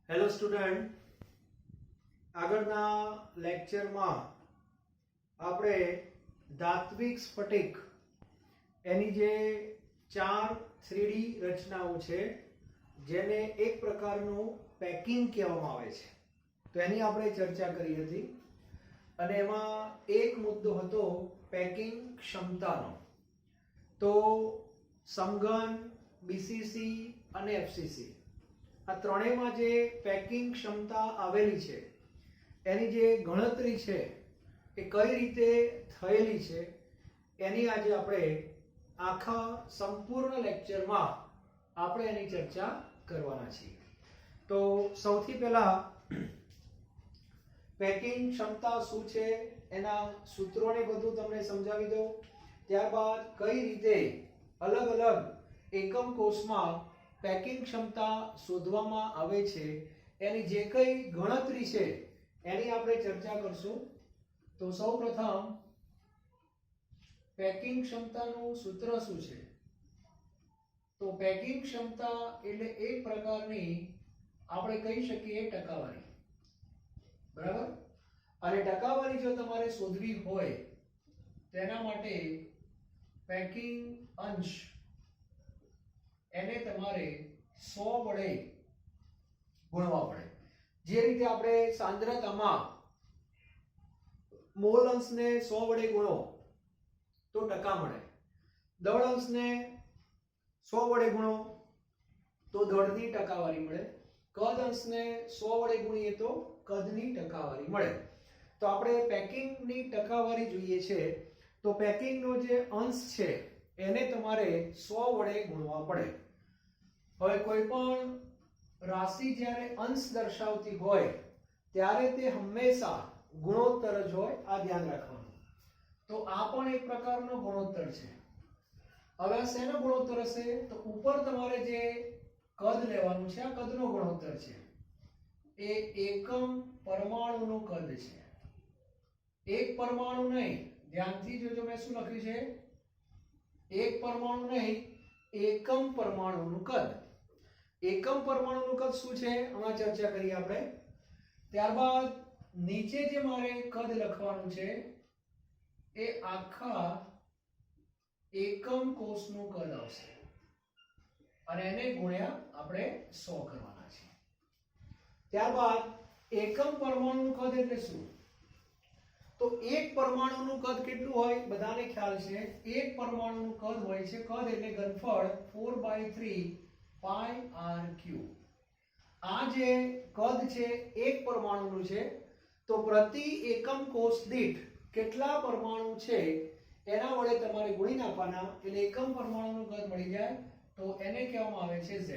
Hello student, આગળના લેક્ચરમાં આપણે ધાત્વિક સ્ફટિક એની જે 4 3D રચનાઓ છે જેને એક પ્રકારનું પેકિંગ કહેવામાં આવે છે, તો એની આપણે ચર્ચા કરી હતી અને એમાં એક મુદ્દો હતો પેકિંગ ક્ષમતાનો. તો સમઘન, બીસીસી અને એફસીસી આ ત્રણેયમાં જે પેકિંગ ક્ષમતા આવેલી છે એની જે ગણતરી છે એ કઈ રીતે થયેલી છે એની આજે આપણે આખા સંપૂર્ણ લેક્ચરમાં આપણે એની ચર્ચા કરવાના છીએ. તો સૌથી પહેલા પેકિંગ ક્ષમતા શું છે એના સૂત્રોને બધું તમને સમજાવી દઉં. ત્યારબાદ કઈ રીતે અલગ અલગ એકમ કોષમાં પેકિંગ ક્ષમતા શોધવામાં આવે છે એની જે કઈ ગણતરી છે એની આપણે ચર્ચા કરશું. તો સૌપ્રથમ પેકિંગ ક્ષમતાનું સૂત્ર શું છે? તો પેકિંગ ક્ષમતા એટલે એક પ્રકારની આપણે કહી શકીએ ટકાવારી, બરાબર? અને ટકાવારી જો તમારે શોધવી હોય તેના માટે પેકિંગ અંશ એને તમારે 100 વડે ગુણવા પડે. જે રીતે આપણે સાંદ્રતામાં મોલ અંશને 100 વડે ગુણો તો ટકા મળે, દળ અંશને 100 વડે ગુણો તો દળની ટકાવારી મળે, કદ અંશને 100 વડે ગુણીએ તો કદની ટકાવારી મળે. તો આપણે પેકિંગની ટકાવારી જોઈએ છે તો પેકિંગનો જે અંશ છે એને તમારે 100 વડે ગુણવા પડે. હવે કોઈ પણ રાશિ જ્યારે અંશ દર્શાવતી હોય ત્યારે તે હંમેશા ગુણોત્તર જ હોય, આ ધ્યાન રાખવાનું. તો આ પણ એક પ્રકારનો ગુણોત્તર છે. હવે આ શેનો ગુણોત્તર હશે? તો ઉપર તમારે જે કદ લેવાનું છે આ કદનો ગુણોત્તર છે. એ એકમ પરમાણુનું કદ છે, એક પરમાણુ નહીં. ધ્યાનથી જોજો મેં શું લખ્યું છે, એક પરમાણુ નહીં, એકમ પરમાણુનું કદ. એકમ પરમાણુનું કદ શું છે હમણાં ચર્ચા કરીએ આપણે. ત્યારબાદ નીચે જે મારે કદ લખવાનું છે એ આખા એકમ કોષનું કદ આવશે અને એને ગુણ્યા આપણે 100 કરવાના છે. ત્યારબાદ એકમ પરમાણુનું કદ એટલે શું? તો એક પરમાણુનું કદ કેટલું હોય બધાને ખ્યાલ છે. એક પરમાણુનું કદ હોય છે, કદ એટલે ઘનફળ 4/3 πr3. આ જે કદ છે એક પરમાણુનું છે, તો પ્રતિ એકમ કોષ દીઠ કેટલા પરમાણુ છે એના વડે તમારે ગુણી નાખવાના એટલે એકમ પરમાણુનું કદ મળી જાય. તો એને કહેવામાં આવે છે Z.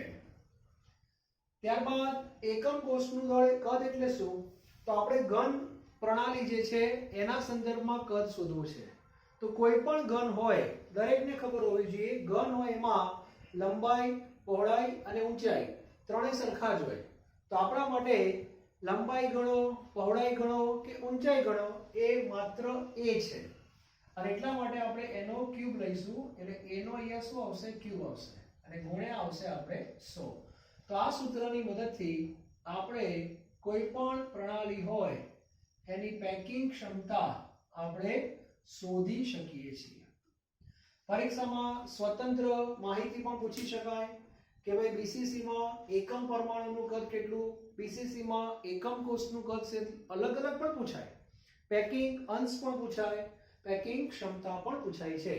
ત્યારબાદ એકમ કોષનું કદ એટલે શું? તો આપણે ઘન પ્રણાલી જે છે એના સંદર્ભમાં કદ શોધવું છે. તો કોઈ પણ ઘન હોય દરેકને ખબર હોવી જોઈએ, ઘન હોય એમાં લંબાઈ, પહોળાઈ અને ઊંચાઈ ત્રણે સરખા જ હોય. તો આપણા માટે લંબાઈ ગણો, પહોળાઈ ગણો કે ઊંચાઈ ગણો એ માત્ર a છે અને એટલા માટે આપણે એનો ક્યુબ લઈશું એટલે a નો અહીંયા શું આવશે? ક્યુબ આવશે અને ગુણ્યા આવશે આપણે 100. તો આ સૂત્રની મદદથી આપણે કોઈ પણ પ્રણાલી હોય એની પેકિંગ ક્ષમતા આપણે શોધી શકીએ છીએ. પરીક્ષામાં સ્વતંત્ર માહિતી પણ પૂછી શકાય કે ભાઈ બીસીસી માં એકમ પરમાણુનું કદ કેટલું, બીસીસી માં એકમ કોષનું કદ છે, અલગ અલગ પણ પૂછાય. પેકિંગ અંશ પણ પૂછાય, પેકિંગ ક્ષમતા પણ પૂછાય છે.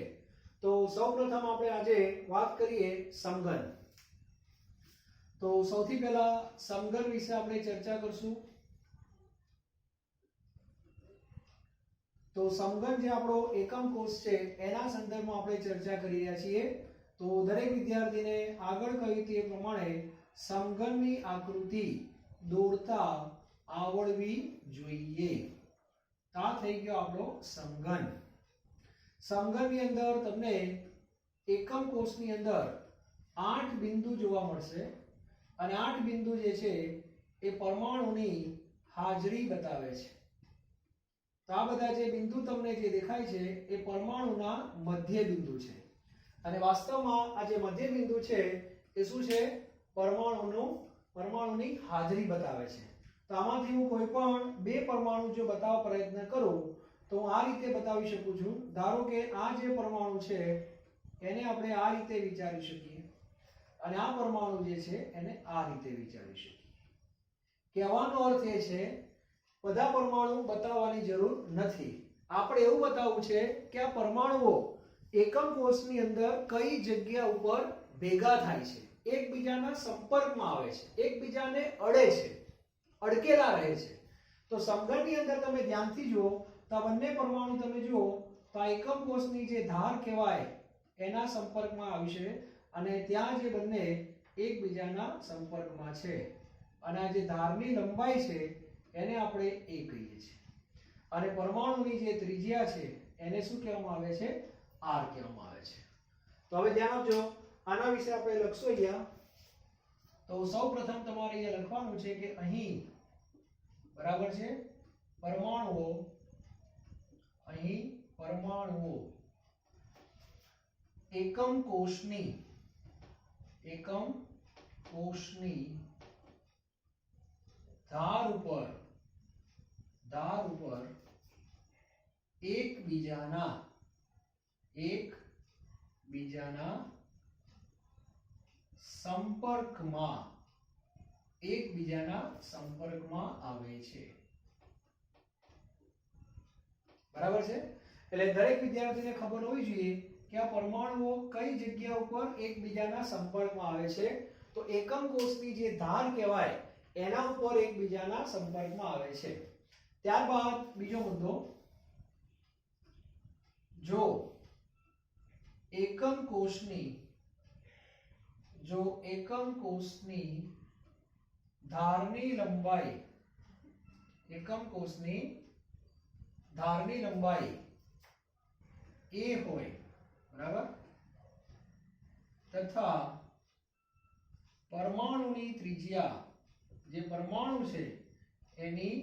તો સૌપ્રથમ આપણે આજે વાત કરીએ સમઘન. તો સૌથી પહેલા સમઘન વિશે આપણે ચર્ચા કરશું. તો સમઘન જે આપણો એકમ કોષ છે એના સંદર્ભમાં આપણે ચર્ચા કરી રહ્યા છીએ. તો દરેક વિદ્યાર્થીને આગળ કહ્યું તે પ્રમાણે સમઘનની આકૃતિ દોરતા આવડવી જોઈએ. આ થઈ ગયો આપણો સમઘન. સમઘનની અંદર તમને એકમ કોષની અંદર 8 બિંદુ જોવા મળશે અને 8 બિંદુ જે છે એ પરમાણુની હાજરી બતાવે છે. તો આ બધા જે બિંદુ તમને જે દેખાય છે એ પરમાણુના મધ્ય બિંદુ છે અને વાસ્તવમાં આ જે મધ્ય બિંદુ છે એ શું છે? પરમાણુની હાજરી બતાવે છે. તો આમાંથી હું કોઈ પણ બે પરમાણુ જો બતાવવા પ્રયત્ન કરું તો હું આ રીતે બતાવી શકું છું. ધારો કે આ જે પરમાણુ છે એને આપણે આ રીતે વિચારી શકીએ અને આ પરમાણુ જે છે એને આ રીતે વિચારી શકીએ. કહેવાનો અર્થ એ છે બધા પરમાણુ બતાવવાની જરૂર નથી. આપણે એવું બતાવવું છે કે આ પરમાણુઓ એકમ કોષની અંદર કઈ જગ્યા ઉપર ભેગા થાય છે, એકબીજાના સંપર્કમાં આવે છે, એકબીજાને અડે છે, અડકેલા રહે છે. તો સમઘનની અંદર તમે ધ્યાનથી જુઓ તો આ બંને પરમાણુ તમે જુઓ તો આ એકમ કોષની જે ધાર કહેવાય એના સંપર્કમાં આવશે અને ત્યાં જે બંને એકબીજાના સંપર્કમાં છે અને આ જે ધારની લંબાઈ છે એને આપણે a કહીએ છીએ અને પરમાણુની જે ત્રિજ્યા છે એને શું કહેવામાં આવે છે? r કહેવામાં આવે છે. તો હવે ધ્યાન આપજો, આના વિશે આપણે લખશું અહીંયા. તો સૌપ્રથમ તમારે અહીંયા લખવાનું છે કે અહીં બરાબર છે પરમાણુઓ એકમ કોષની ધાર ઉપર એકબીજાના સંપર્કમાં આવે છે. બરાબર છે? એટલે દરેક વિદ્યાર્થીને ખબર હોવી જોઈએ કે આ પરમાણુઓ કઈ જગ્યા ઉપર એકબીજાના સંપર્કમાં આવે છે. તો એકમ કોષની જે ધાર કહેવાય એના ઉપર એકબીજાના સંપર્કમાં આવે છે. ત્યારબાદ બીજો મુદ્દો, જો એકમ કોષની ધારની લંબાઈ a હોય બરાબર તથા પરમાણુની ત્રિજ્યા જે પરમાણુ છે એની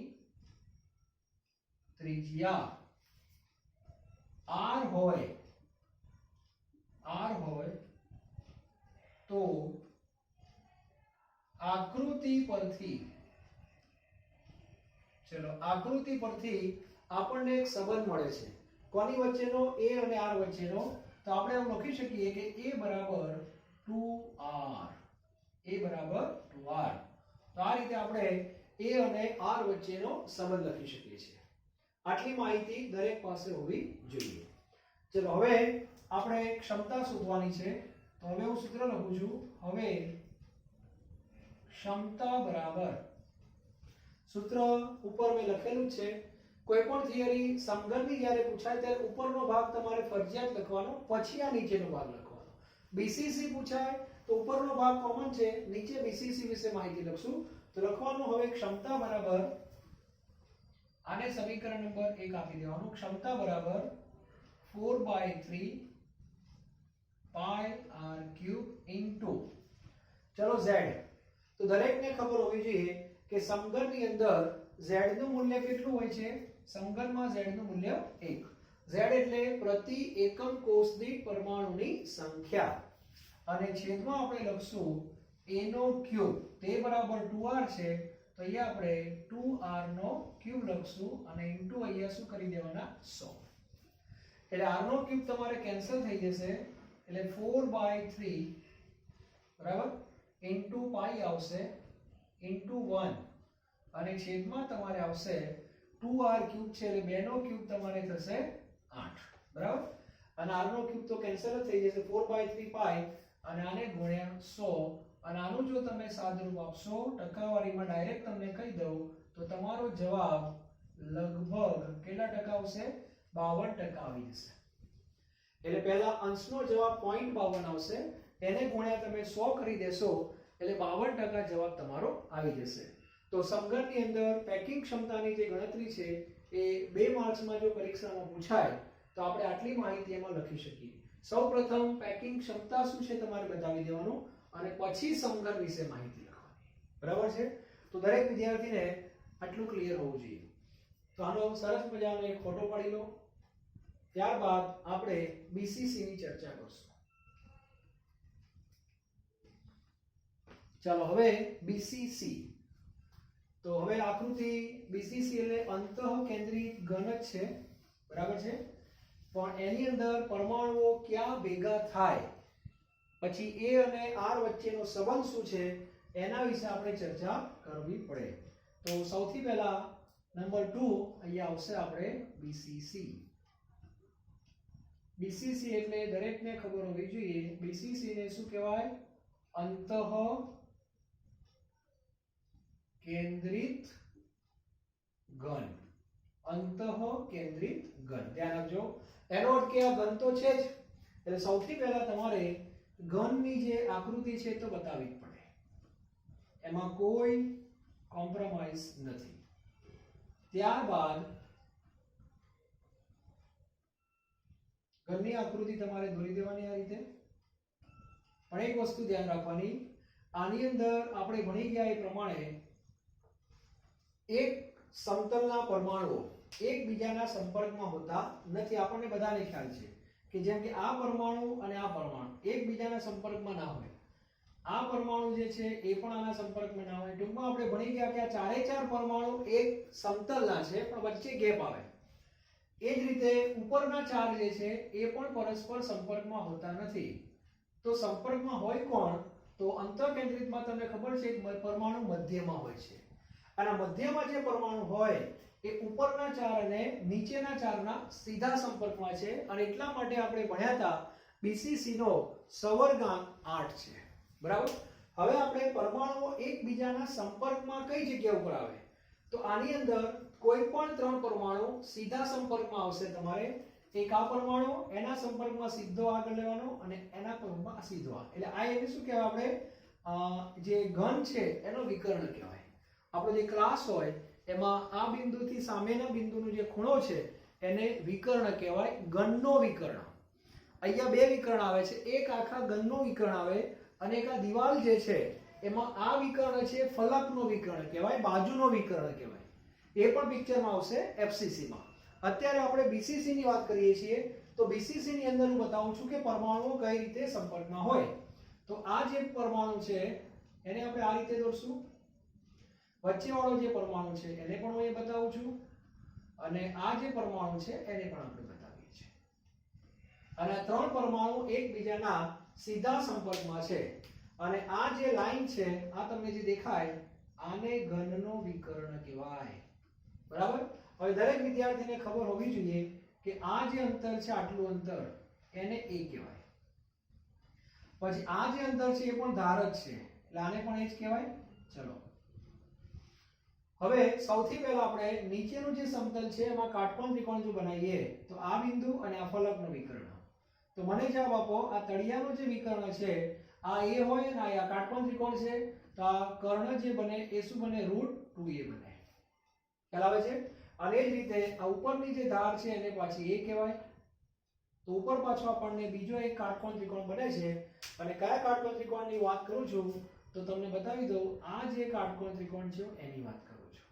ત્રિજ્યા r હોય તો આકૃતિ પરથી આપણને એક સંબંધ મળે છે. કોની વચ્ચેનો? a અને r વચ્ચેનો. તો આપણે એવું લખી શકીએ કે a બરાબર 2r. તો આ રીતે આપણે a અને r વચ્ચેનો સંબંધ લખી શકીએ છીએ. આટલી માહિતી દરેક પાસે હોવી જોઈએ. ચલો હવે આપણે ક્ષમતા શોધવાની છે. તો હવે હું સૂત્ર લખું છું. હવે ક્ષમતા બરાબર, સૂત્ર ઉપર મેં લખેલું છે. કોઈ પણ થિયરી સમઘનની જ્યારે પૂછાય ત્યારે ઉપરનો ભાગ તમારે ફરજિયાત લખવાનો, પછી આ નીચેનો ભાગ લખવાનો. બીસીસી પૂછાય તો ઉપરનો ભાગ કોમન છે, નીચે બીસીસી વિશે માહિતી લખશું. તો લખવાનું હવે ક્ષમતા બરાબર, આને સમીકરણ નંબર 1 આપી દેવાનું. ક્ષમતા બરાબર 4/3 pi r³ ઇન્ટુ ચલો z. તો દરેકને ખબર હોવી જોઈએ કે સમઘનની અંદર z નું મૂલ્ય કેટલું હોય છે? સમઘનમાં z નું મૂલ્ય 1. z એટલે પ્રતિ એકમ કોષ દીઠ પરમાણુની સંખ્યા અને છેદમાં આપણે લખશું a નો ક્યુબ, તે બરાબર 2r છે. તો અહીંયા આપણે 2r નો ક્યુબ લખશું અને ઇન્ટુ અહીંયા શું કરી દેવાના? 100. એટલે r નો ક્યુબ તમારે કેન્સલ થઈ જશે એટલે 4/3 બરાબર ઇન્ટુ પાઈ આવશે ઇન્ટુ 1 અને છેદમાં તમારે આવશે 2r ક્યુબ છે એટલે 2 નો ક્યુબ તમારે થશે 8 બરાબર. અને r નો ક્યુબ તો કેન્સલ જ થઈ જશે 4/3 પાઈ અને આને ગુણ્યા 100 અને આનું જો તમે સાદુરૂપ આપશો ટકાવારીમાં ડાયરેક્ટ તમને કહી દઉં તો તમારો જવાબ લગભગ કેટલા ટકા આવશે? 52% આવી જશે. એટલે પહેલા અંશનો જવાબ 0.52 આવશે, એને ગુણ્યા તમે 100 કરી દેશો એટલે 52% જવાબ તમારો આવી જશે. તો સમઘનની અંદર પેકિંગ ક્ષમતાની જે ગણતરી છે એ 2 માર્ક્સમાં જો પરીક્ષામાં પૂછાય તો આપણે આટલી માહિતી એમાં લખી શકીએ. સૌપ્રથમ પેકિંગ ક્ષમતા શું છે તમારે બતાવી દેવાનું અને પછી સમઘન વિશે માહિતી લખવાની. બરાબર છે? તો દરેક વિદ્યાર્થીને આટલું ક્લિયર હોવું જોઈએ. તો આનો સરસ મજાનો એક ફોટો પાડી લો. ત્યારબાદ આપણે બીસીસી ની ચર્ચા કરશું. ચાલો હવે BCC. તો હવે આકૃતિ BCC એટલે અંતઃકેન્દ્રિત ઘન જ છે, બરાબર છે, પણ એની અંદર પરમાણુઓ ક્યાં ભેગા થાય, પછી A અને R વચ્ચેનો સંબંધ શું છે એના વિશે આપણે ચર્ચા કરવી પડે. તો સૌથી પહેલા નંબર 2 અહીંયા આવશે આપણે BCC. BCC એટલે દરેકને ખબર હોવી જોઈએ. BCC ને શું કહેવાય? અંતઃ કેન્દ્રિત ઘન. અંતઃ કેન્દ્રિત ઘન, ધ્યાન રાખજો. એનો અર્થ કે આ ઘન તો છે જ, એટલે સૌથી પહેલા તમારે ઘનની જે આકૃતિ છે તો બતાવવી જ પડે, એમાં કોઈ કોમ્પ્રોમાઇઝ નથી. ત્યારબાદ ઘનની આકૃતિ તમારે દોરી દેવાની આ રીતે. પણ એક વસ્તુ ધ્યાન રાખવાની, આની અંદર આપણે ભણી ગયા એ પ્રમાણે એક સમતલના પરમાણુઓ એકબીજાના સંપર્કમાં હોતા નથી. આપણને બધાને ખ્યાલ છે કે જેમ કે આ પરમાણુ અને આ પરમાણુ એકબીજાના સંપર્કમાં ના હોય. આ પરમાણુ જે છે એ પણ આના સંપર્કમાં ના હોય. ટૂંકમાં આપણે ભણી ગયા કે આ ચારે ચાર પરમાણુ એક સમતલના છે પણ વચ્ચે ગેપ આવે. એ જ રીતે ઉપરના ચાર જે છે એ પણ પરસ્પર સંપર્કમાં હોતા નથી. તો સંપર્કમાં હોય કોણ? તો અંતઃકેન્દ્રિતમાં તમને ખબર છે કે પરમાણુ મધ્યમાં હોય છે, અને મધ્યમાં જે પરમાણુ હોય એ ઉપરના ચાર અને નીચેના ચારના સીધા સંપર્કમાં છે, અને એટલા માટે આપણે ભણ્યા હતા BCC નો સવર્ગાંક 8 છે, બરાબર. હવે આપણે પરમાણુઓ એકબીજાના સંપર્કમાં કઈ જગ્યા ઉપર આવે? તો આની અંદર કોઈ પણ ત્રણ પરમાણુ સીધા સંપર્કમાં આવશે. તમારે એક આ પરમાણુ એના સંપર્કમાં સીધો આગળ લેવાનો અને એના સંપર્કમાં સીધો આ, એટલે આ એને શું કહેવાય? આપણે જે ઘન છે એનો વિકર્ણ કહેવાય. આપણો જે ક્લાસ હોય એમાં આ બિંદુથી સામેના બિંદુનો જે ખૂણો છે એને વિકર્ણ કહેવાય, ઘનનો વિકર્ણ. અહીંયા બે વિકર્ણ આવે છે, એક આખા ઘનનો વિકર્ણ આવે અને એક આ દિવાલ જે છે એમાં આ વિકર્ણ છે ફલકનો વિકર્ણ કહેવાય, બાજુનો વિકર્ણ કહેવાય. એ પણ પિક્ચરમાં આવશે FCC માં. અત્યારે આપણે BCC ની વાત કરીએ છીએ, તો BCC ની અંદર હું બતાવું છું કે પરમાણુઓ કઈ રીતે સંપર્કમાં હોય. તો આ જે પરમાણુ છે એને આપણે આ રીતે દોરશું. વચ્ચેવાળો જે પરમાણુ છે એને પણ હું એ બતાવું છું, અને આ જે પરમાણુ છે એને પણ આપણે બતાવીએ છીએ. અને આ ત્રણ પરમાણુ એકબીજાના સીધા સંપર્કમાં છે, અને આ જે લાઈન છે આ તમને જે દેખાય આને ઘનનો વિકર્ણ કહેવાય, બરાબર. હવે દરેક વિદ્યાર્થીને ખબર હોવી જોઈએ કે આ જે અંતર છે આટલું અંતર એને A કહેવાય. પછી આ જે અંતર છે એ પણ ધાર જ છે એટલે આને પણ એ જ કહેવાય. ચલો હવે સૌથી પહેલા આપણે નીચેનું જે સમતલ છે એમાં કાટકોણ ત્રિકોણ જો બનાવીએ તો આ બિંદુ અને આ ફલકનો વિકર્ણ. તો મને જવાબ આપો, આ તળિયાનો જે વિકર્ણ છે આ A હોય અને આ કાટકોણ ત્રિકોણ છે, તો આ કર્ણ જે બને એ શું બને? √2a બને. ખ્યાલ આવે છે? અને એ જ રીતે આ ઉપરની જે ધાર છે એને પાછી A કહેવાય. તો ઉપર પાછો આપણને બીજો એક કાટકોણ ત્રિકોણ બને છે, અને કયા કાટકોણ ત્રિકોણની વાત કરું છું તો તમને બતાવી દઉં. આ જે કાટકોણ ત્રિકોણ છે એની વાત કરું છું,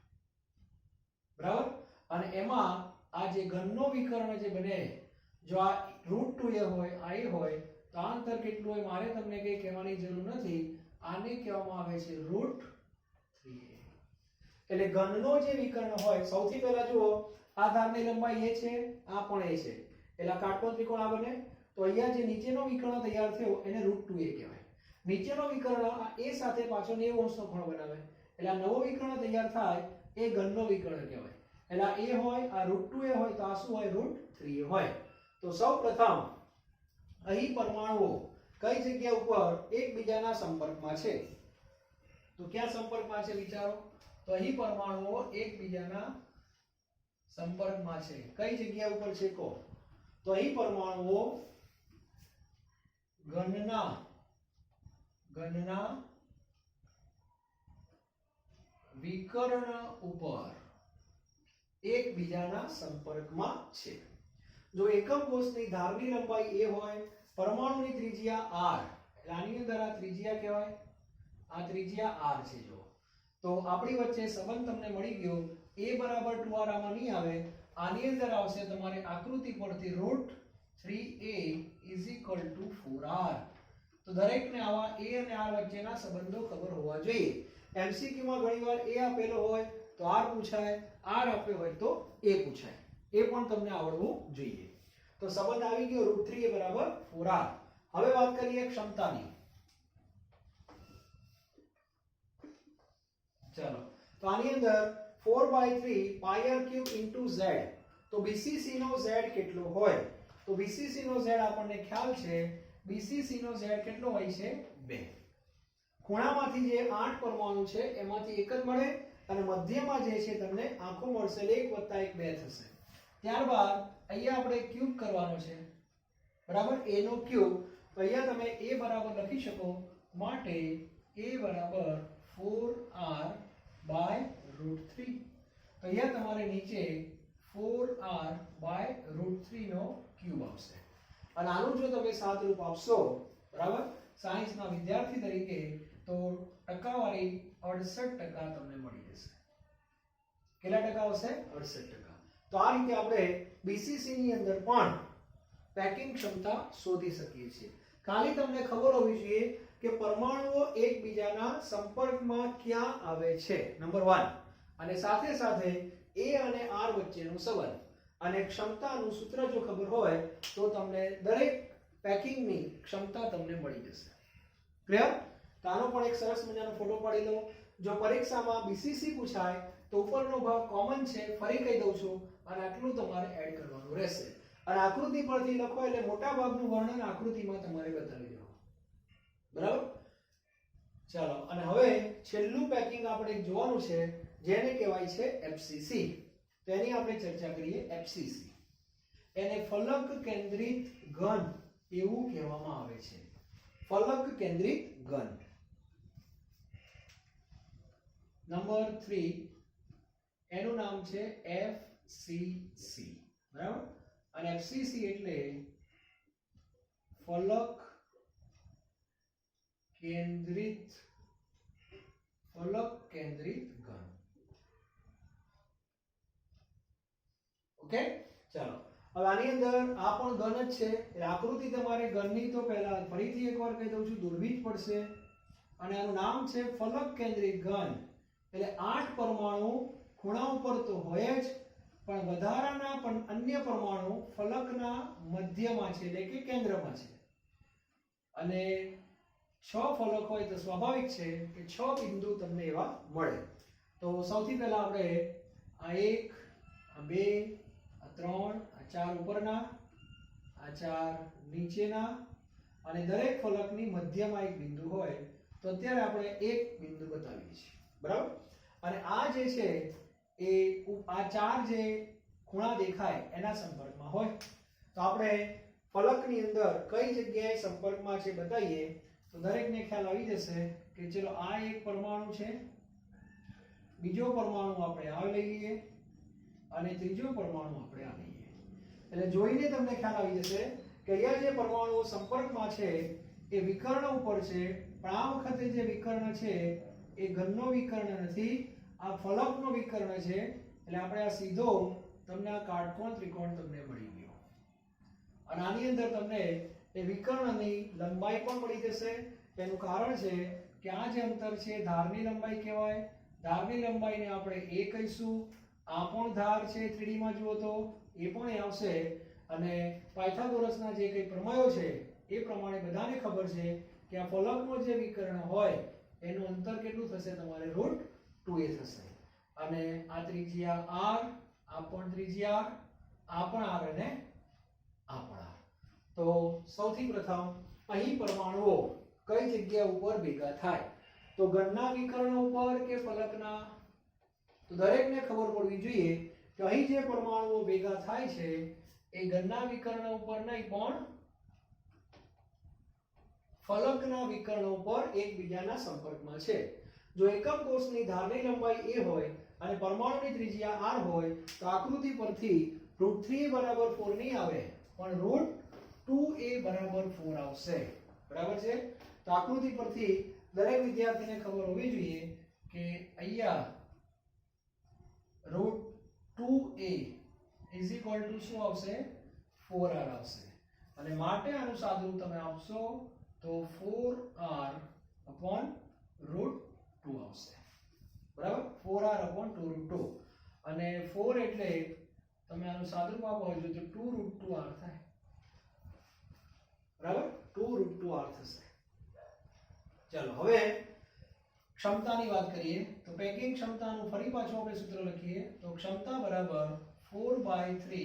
બરાબર. અને એમાં આ જે ઘનનો વિકર્ણ જે બને, જો આ √2a હોય, આ A હોય, તો આ અંતર કેટલું હોય મારે તમને કંઈ કહેવાની જરૂર નથી. આને કહેવામાં આવે છે √3a. એટલે ઘનનો જે વિકર્ણ હોય, સૌથી પહેલા જુઓ આ ધારની લંબાઈ a છે, આ પણ a છે, એટલે કાટકોણ ત્રિકોણ આ બને. તો અહીંયા જે નીચેનો વિકર્ણ તૈયાર થયો એને √2a કહેવાય. નીચેનો વિકર્ણ આ a સાથે પાછો 90 અંશનો ખૂણો બનાવે, એટલે આ નવો વિકર્ણ તૈયાર થાય એ ઘનનો વિકર્ણ કહેવાય. એટલે આ a હોય, આ √2a હોય, તો આ શું હોય? √3a હોય. તો સૌપ્રથમ અહીં પરમાણુઓ કઈ જગ્યા ઉપર એકબીજાના સંપર્કમાં છે? તો ક્યાં સંપર્કમાં છે વિચારો? તો અહીં પરમાણુઓ એકબીજાના સંપર્કમાં છે. કઈ જગ્યા ઉપર છે કહો? તો અહીં પરમાણુઓ ઘનના વિકર્ણ ઉપર એકબીજાના સંપર્કમાં છે. જો એકમ કોષની ધારની લંબાઈ a હોય, પરમાણુની ત્રિજ્યા r, એટલે આની અંદર આ ત્રિજ્યા કહેવાય, આ ત્રિજ્યા r છે. જો તો આપણી વચ્ચે સંબંધ તમને મળી ગયો. a બરાબર 2r આમાં નહીં આવે, આની અંદર આવશે તમારે આકૃતિ પરથી √3a = 4r. તો દરેકને આવા a અને r વચ્ચેના સંબંધો ખબર હોવા જોઈએ. MCQ માં ઘણીવાર a આપેલો હોય તો r પૂછાય, r આપ્યો હોય તો a પૂછાય. એ પણ તમને આવડવું જોઈએ. તો સંબંધ આવી ગયો √3a બરાબર 4r. હવે વાત કરીએ ક્ષમતાની. ચાલો, તો આની અંદર 4/3 pi r cube into z. તો BCC નો z કેટલો હોય? તો BCC નો z આપણને ખ્યાલ છે, BCC નો z કેટલો હોય છે? 2. ખૂણામાંથી જે 8 પરમાણુ છે એમાંથી એક જ મળે અને મધ્યમાં જે છે તમને આખો મળશે 1 + 1 2 થશે. ત્યારબાદ અહીંયા આપણે ક્યુબ કરવાનો છે, બરાબર? a નો ક્યુબ. તો અહીંયા તમે a બરાબર લખી શકો, માટે a બરાબર 4r/√3. તો અહીંયા તમારે નીચે 4r/√3 નો ક્યુબ આવશે. અને આનું જો તમે સાદુરૂપ આપશો, બરાબર, સાયન્સના વિદ્યાર્થી તરીકે, તો ટકાવારી 68% તમને મળી જશે. કેટલા ટકા આવશે? 68%. તો આ રીતે આપણે BCC ની અંદર પણ પેકિંગ ક્ષમતા શોધી શકીએ છીએ. ખાલી તમને ખબર હોવી જોઈએ કે પરમાણુઓ એકબીજાના સંપર્કમાં ક્યાં આવે છે, નંબર 1, અને સાથે સાથે a અને r વચ્ચેનો સંબંધ અને ક્ષમતાનું સૂત્ર જો ખબર હોય તો તમને દરેક પેકિંગની ક્ષમતા તમને મળી જશે. ક્લિયર? તો આનો પણ એક સરસ મજાનો ફોટો પાડી લો. જો પરીક્ષામાં BCC પૂછાય તો ઉપરનો ભાગ કોમન છે, ફરી કહી દઉં છું, અને આટલું તમારે એડ કરવાનું રહેશે. અને આકૃતિ પરથી લખો એટલે મોટા ભાગનું વર્ણન આકૃતિમાં તમારે બતાવી દેવાનું. બરાબર? ચાલો, અને હવે છેલ્લું પેકિંગ આપણે જોવાનું છે, જેને કહેવાય છે FCC. તેની આપણે ચર્ચા કરીએ. FCC એને ફલક કેન્દ્રિત ઘન એવું કહેવામાં આવે છે. ફલક કેન્દ્રિત ઘન. નંબર 3 એનું નામ છે FCC. બરાબર? અને FCC એટલે ફલક કેન્દ્રિત ઘન. ઓકે, ચાલો. હવે આની અંદર આ પણ ઘન જ છે, એટલે આકૃતિ તમારે ઘનની તો પહેલા ફરીથી એકવાર કહી દઉં છું, દોરવી જ પડશે. અને આનું નામ છે ફલક કેન્દ્રિત ઘન. એટલે 8 પરમાણુ ખૂણા ઉપર તો હોય જ, પણ વધારાના પણ અન્ય પરમાણુ ફલકના મધ્યમાં છે, એટલે કે કેન્દ્રમાં છે. અને 6 ફલક હોય તો સ્વાભાવિક છે કે 6 બિંદુ તમને એવા મળે. તો સૌથી પહેલા આપણે આ 1, આ 2, આ 3, આ 4 ઉપરના, આ 4 નીચેના, અને દરેક ફલકની મધ્યમાં એક બિંદુ હોય. તો અત્યારે આપણે એક બિંદુ બતાવીએ છીએ. બરાબર? અને આ જે છે એ આ 4 જે ખૂણા દેખાય એના સંપર્કમાં હોય. તો આપણે ફલકની અંદર કઈ જગ્યાએ સંપર્કમાં છે બતાવીએ તો દરેકને ખ્યાલ આવી જશે કે ચલો આ એક પરમાણુ છે, બીજો પરમાણુ આપણે આ લઈએ, અને ત્રીજો પરમાણુ આપણે આ લઈએ. એટલે જોઈને તમને ખ્યાલ આવી જશે કે અહીંયા જે પરમાણુઓ સંપર્કમાં છે એ વિકર્ણ ઉપર છે, પણ આ વખતે જે વિકર્ણ છે એ ઘનનો વિકર્ણ નથી, આ ફલકનો વિકર્ણ છે. એટલે આપણે આ સીધો તમને આ કાટકોણ ત્રિકોણ તમને મળી ગયો. અને આની અંદર તમને એ વિકર્ણની લંબાઈ પણ મળી જશે. તેનું કારણ છે કે આ જે અંતર છે ધારની લંબાઈ કહેવાય. ધારની લંબાઈને આપણે a કહીશું. આ પણ ધાર છે, 3D માં જુઓ તો એ પણ આવશે. અને પાયથાગોરસના જે કંઈ પ્રમેયો છે એ પ્રમાણે બધાને ખબર છે કે આ ફલકનો જે વિકર્ણ હોય એનું અંતર કેટલું થશે? તમારે √2a થશે. અને આ ત્રિજ્યા r, આ પણ ત્રિજ્યા r, આ પણ r, અને આ પણ r. તો સૌથી પ્રથમ અહીં પરમાણુઓ કઈ જગ્યા ઉપર ભેગા થાય? તો ઘનના વિકર્ણ ઉપર કે ફલકના? તો દરેકને ખબર પડવી જોઈએ કે અહીં જે પરમાણુઓ ભેગા થાય છે એ ઘનના વિકર્ણ ઉપર નહીં, પણ ફલકના વિકર્ણ ઉપર એકબીજાના સંપર્કમાં છે. જો એકમ કોષની ધારની લંબાઈ a હોય અને પરમાણુની ત્રિજ્યા r હોય તો આકૃતિ પરથી √3a બરાબર 4 નહીં આવે, પણ √2a બરાબર 4 આવશે. બરાબર છે? તો આકૃતિ પરથી દરેક વિદ્યાર્થીને ખબર હોવી જોઈએ કે અહીંયા √2a શું આવશે? 4r આવશે. અને માટે આનું સાદુરૂપ તમે આપશો તો 4r upon √2 આવશે, બરાબર. 4r upon 2 અને 4 એટલે તમે આનું સાદુરૂપ આપો છો તો 2√2r થાય, બરાબર. 2√2r થશે. ચાલો હવે ક્ષમતાની વાત કરીએ તો પેકિંગ ક્ષમતાનું ફરી પાછું આપણે સૂત્ર લખીએ તો ક્ષમતા બરાબર 4/3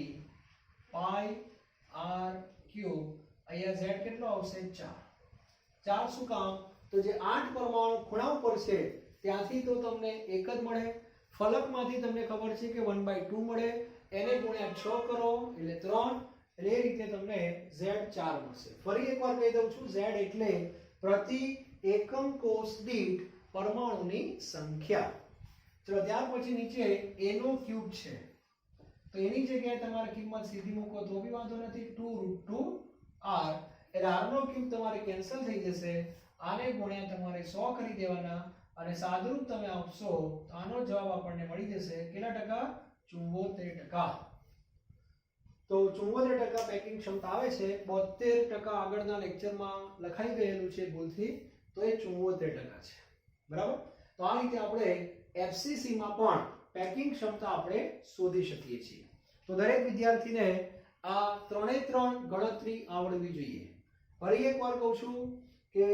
પાઈ r ક્યુબ. અહીંયા z કેટલો આવશે 4. શું કામ? તો જે 8 પરમાણુ ખૂણા ઉપર છે ત્યાંથી તો તમને એક જ મળે, ફલકમાંથી તમને ખબર છે કે 1/2 મળે, એને ગુણ્યા 6 કરો એટલે 3, એટલે એ રીતે તમને z 4 મળશે. ફરી એકવાર કહી દઉં છું, z એટલે પ્રતિ એકમ કોષ દીઠ પરમાણુની સંખ્યા. ચલો ત્યાર પછી નીચે a નો ક્યુબ છે તો એની જગ્યાએ તમારે કિંમત સીધી મૂકો તો બી વાંધો નથી, 2√2r એટલે r નો ક્યુબ તમારે કેન્સલ થઈ જશે, આને ગુણ્યા તમારે 100 કરી દેવાના અને સાદુરૂપ તમે આપશો તો આનો જવાબ આપણને મળી જશે કેટલા ટકા? 74%. તો 74% પેકિંગ ક્ષમતા આવે છે. 72% આગળના લેક્ચરમાં લખાઈ ગયેલું છે ભૂલથી, તો એ 74% છે, બરાબર. તો આ રીતે આપણે એફસીસી માં પણ પેકિંગ ક્ષમતા આપણે શોધી શકીએ છીએ. તો દરેક વિદ્યાર્થીને આ 3 ગણતરી આવડવી જોઈએ. ફરી એકવાર કહું છું કે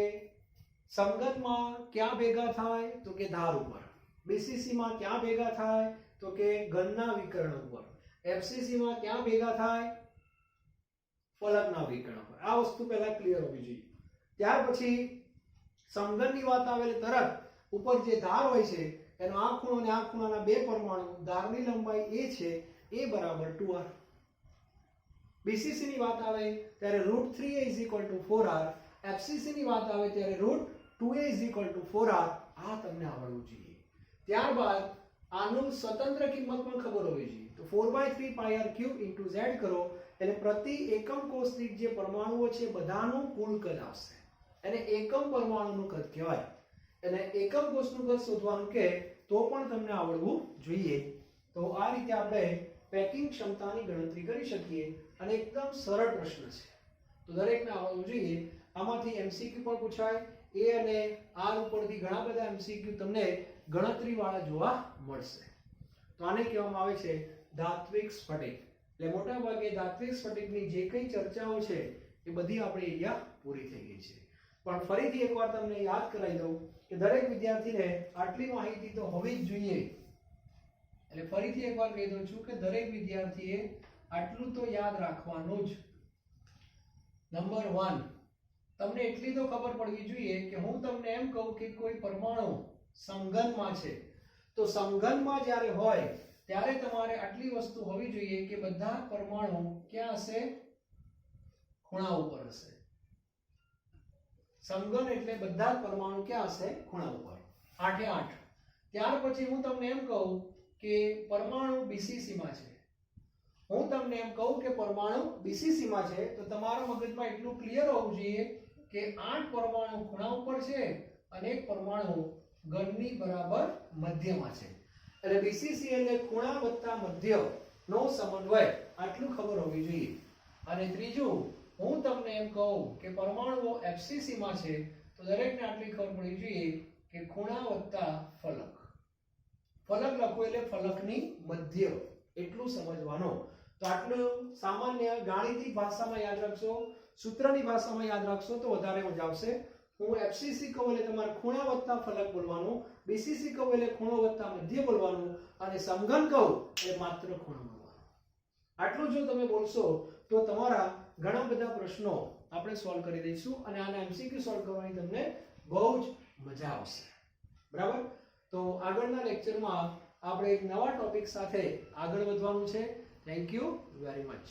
સંગતમાં ક્યાં ભેગા થાય તો કે ધાર ઉપર, બીસીસી માં ક્યાં ભેગા થાય તો કે ઘનના વિકર્ણ ઉપર, એફસીસી માં ક્યાં ભેગા થાય ફલકના વિકર્ણ ઉપર. આ વસ્તુ પહેલા ક્લિયર હોવી જોઈએ. ત્યાર પછી સમઘનની વાત આવે એટલે તરત ઉપર જે ધાર હોય છે એનો આ ખૂણો અને આ ખૂણાના બે પરમાણુ, ધારની લંબાઈ a છે, a બરાબર 2r. બીસીસી ની વાત આવે ત્યારે √3a = 4r, એફસીસી ની વાત આવે ત્યારે √2a = 4r. આ તમને આવડવું જોઈએ. ત્યારબાદ આનું સ્વતંત્ર કિંમત પણ ખબર હોવી જોઈએ. તો 4/3 πr³ z કરો એટલે પ્રતિ એકમ કોષ દીઠ જે પરમાણુઓ છે બધાનું કુલ કદ આવશે, એને એકમ પરમાણુનું કદ કહેવાય. અને એકમ કોષનું કદ શોધવાનું કે તો પણ તમને આવડવું જોઈએ. તો આ રીતે આપણે પેકિંગ ક્ષમતાની ગણતરી કરી શકીએ અને એકદમ સરળ પ્રશ્ન છે, તો દરેકને આવડવું જોઈએ. આમાંથી એમસીક્યુ પણ પૂછાય, એ અને આર ઉપરથી ઘણા બધા એમસીક્યુ તમને ગણતરી વાળા જોવા મળશે. તો આને કહેવામાં આવે છે ધાત્વિક સ્ફટિક. એટલે મોટા ભાગે ધાત્વિક સ્ફટિકની જે કંઈ ચર્ચાઓ છે એ બધી આપણી અહીંયા પૂરી થઈ ગઈ છે. પણ ફરીથી એકવાર તમને યાદ કરાવી દઉં કે દરેક વિદ્યાર્થીને આટલી માહિતી તો હોવી જ જોઈએ. એટલે ફરીથી એકવાર કહી દઉં છું કે દરેક વિદ્યાર્થીએ આટલું તો યાદ રાખવાનું જ. નંબર 1, તમને એટલી તો ખબર પડવી જોઈએ કે હું તમને એમ કહું કે કોઈ પરમાણુ સમઘનમાં છે તો સમઘનમાં જ્યારે હોય ત્યારે તમારે આટલી વસ્તુ હોવી જોઈએ કે બધા પરમાણુ ક્યાં હશે? ખૂણા ઉપર હશે. સમઘન એટલે બધા જ પરમાણુ ક્યાં હશે? ખૂણા ઉપર, 8 એ 8. ત્યાર પછી હું તમને એમ કહું કે પરમાણુ બીસીસી માં છે, હું તમને એમ કહું કે પરમાણુ બીસીસી માં છે તો તમારા મગજમાં એટલું ક્લિયર હોવું જોઈએ કે 8 પરમાણુ ખૂણા ઉપર છે અને એક પરમાણુ ઘનની બરાબર મધ્યમાં છે. એટલે બીસીસી એટલે ખૂણા વત્તા મધ્ય નો સમન્વય, આટલું ખબર હોવી જોઈએ. અને ત્રીજું, હું તમને એમ કહું કે પરમાણુઓ એફસીસી માં છે તો દરેકને આટલી ખબર પડવી જોઈએ કે ખૂણા વત્તા ફલક. ફલક લખો એટલે ફલકની મધ્ય, એટલું સમજવાનું. તો આટલું સામાન્ય ગાણિતિક ભાષામાં યાદ રાખશો, સૂત્રની ભાષામાં યાદ રાખશો તો વધારે મજા આવશે. હું એફસીસી કહું એટલે તમારે ખૂણા વત્તા ફલક બોલવાનું, બીસીસી કહું એટલે ખૂણો વત્તા મધ્ય બોલવાનું, અને સમઘન કહું એટલે માત્ર ખૂણો બોલવાનું. આટલું જો તમે બોલશો તો તમારા ઘણા બધા પ્રશ્નો આપણે સોલ્વ કરી દઈશું અને આના એમસીક્યુ સોલ્વ કરવાની તમને બહુ જ મજા આવશે, બરાબર. તો આગળના લેક્ચરમાં આપણે એક નવા ટોપિક સાથે આગળ વધવાનું છે. Thank you very much.